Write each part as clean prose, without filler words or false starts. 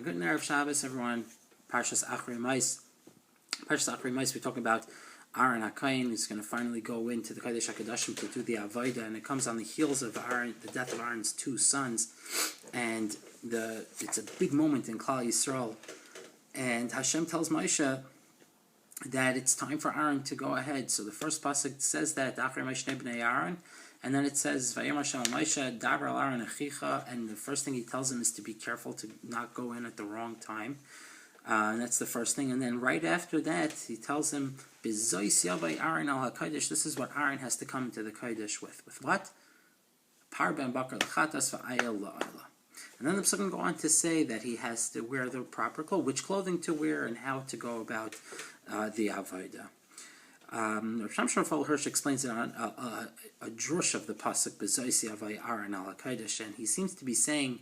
A good Erev Shabbos, everyone. Parshas Achrei. Parshas Achrei, we talk about Aaron HaKohen, who's going to finally go into the Kodesh HaKadoshim to do the Avodah, and it comes on the heels of Aaron, the death of Aaron's two sons, and it's a big moment in Klal Yisrael. And Hashem tells Moshe that it's time for Aaron to go ahead. So the first pasuk says that Achrei Moshe bnei Aaron, and then it says Vayom Hashem Moshe Dvar al Aaron Achicha, and the first thing he tells him is to be careful to not go in at the wrong time. And that's the first thing. And then right after that, he tells him, B'zois yavai Aaron al HaKodesh. This is what Aaron has to come into the Kodesh with. With what? Par ben bakar l'chatas v'ayel la'ayla. And then the Psukim go on to say that he has to wear the proper clothes, which clothing to wear, and how to go about the Avodah. Rav Shimshon Hirsch explains it on a drush of the pasuk B'zois yavai Aaron al HaKodesh, and he seems to be saying,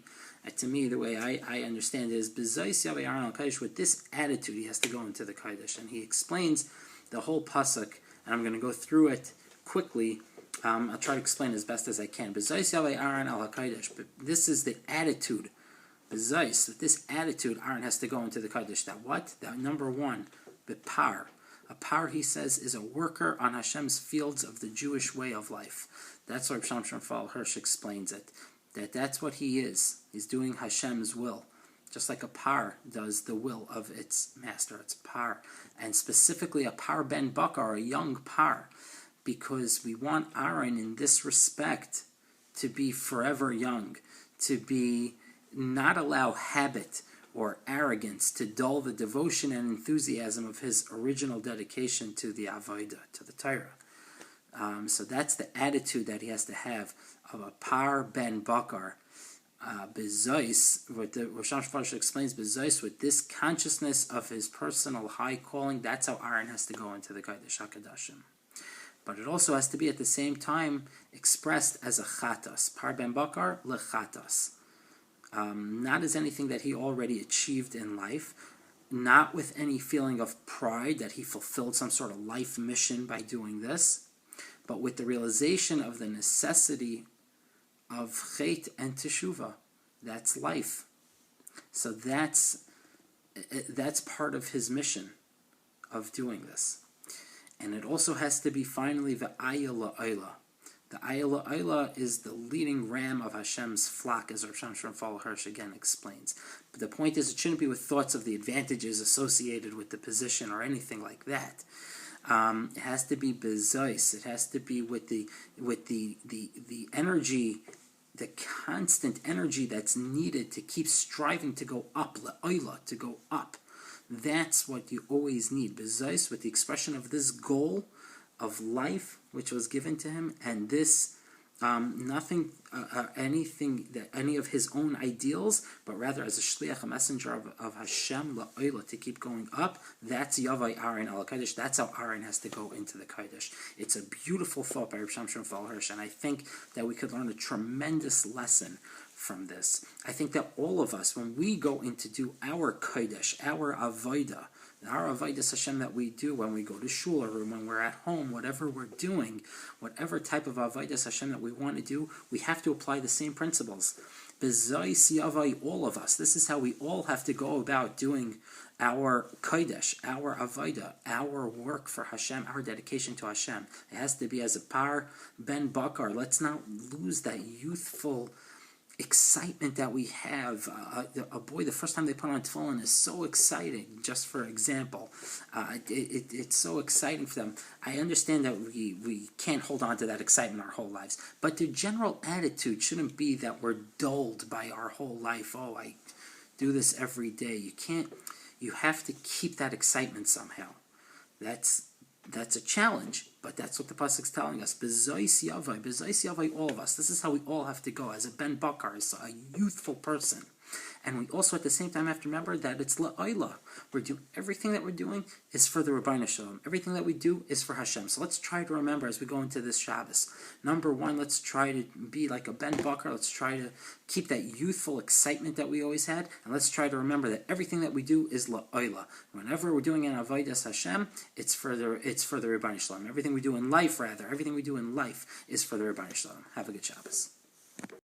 to me, the way I understand it is B'zois yavai Aaron al HaKodesh. With this attitude, he has to go into the Kodesh, and he explains the whole pasuk, and I'm going to go through it quickly. I'll try to explain as best as I can. B'zois yavai Aaron al HaKodesh. But this is the attitude. B'zois, with this attitude, Aaron has to go into the Kodesh. That what? That number one, b'par. A par, he says, is a worker on Hashem's fields of the Jewish way of life. That's what Rav Shimshon Hirsch explains it. That's what he is. He's doing Hashem's will. Just like a par does the will of its master. It's par. And specifically a par ben bakar, a young par. Because we want Aaron in this respect to be forever young. To be not allow habit or arrogance to dull the devotion and enthusiasm of his original dedication to the Avodah, to the Torah. So that's the attitude that he has to have of a par ben bakar. Bezois, what the Rosh Hashanah explains, Bezois, with this consciousness of his personal high calling, that's how Aaron has to go into the Kodesh HaKadoshim. But it also has to be at the same time expressed as a chatas, par ben bakar lechatas. Not as anything that he already achieved in life, not with any feeling of pride that he fulfilled some sort of life mission by doing this, but with the realization of the necessity of chet and teshuvah. That's life. So that's part of his mission of doing this. And it also has to be finally the ayah la'ayla. The ayah la'ayla is the leading ram of Hashem's flock, as Rav Shimshon Hirsch again explains. But the point is, it shouldn't be with thoughts of the advantages associated with the position or anything like that. It has to be bezois. It has to be with the energy, the constant energy that's needed to keep striving to go up, la'ayla, to go up. That's what you always need. Bezois, with the expression of this goal of life which was given to him, and this anything that any of his own ideals, but rather as a shliach, a messenger of Hashem la'olah, to keep going up. That's Yavai Aaron al Kodesh. That's how Aaron has to go into the Kodesh. It's a beautiful thought by Rav Shimshon Hirsch, and I think that we could learn a tremendous lesson from this. I think that all of us, when we go in to do our Kodesh, our Avodah Hashem that we do when we go to shul or when we're at home, whatever we're doing, whatever type of Avodah Hashem that we want to do, we have to apply the same principles. All of us. This is how we all have to go about doing our Kodesh, our Avodah, our work for Hashem, our dedication to Hashem. It has to be as a par ben bakar. Let's not lose that youthful excitement that we have. A boy, the first time they put on tefillin is so exciting, just for example. It's so exciting for them. I understand that we can't hold on to that excitement our whole lives, but the general attitude shouldn't be that we're dulled by our whole life. Oh, I do this every day. You have to keep that excitement somehow. That's a challenge, but that's what the pasuk's telling us. B'zois yavai, all of us. This is how we all have to go as a ben bakar, as a youthful person. And we also at the same time have to remember that it's la'ayla. Everything that we're doing is for the Rebbeinu Shalom. Everything that we do is for Hashem. So let's try to remember as we go into this Shabbos. Number one, let's try to be like a ben bakar. Let's try to keep that youthful excitement that we always had. And let's try to remember that everything that we do is la'ayla. Whenever we're doing an avodas Hashem, it's for the Rebbeinu Shalom. Everything we do in life is for the Rebbeinu Shalom. Have a good Shabbos.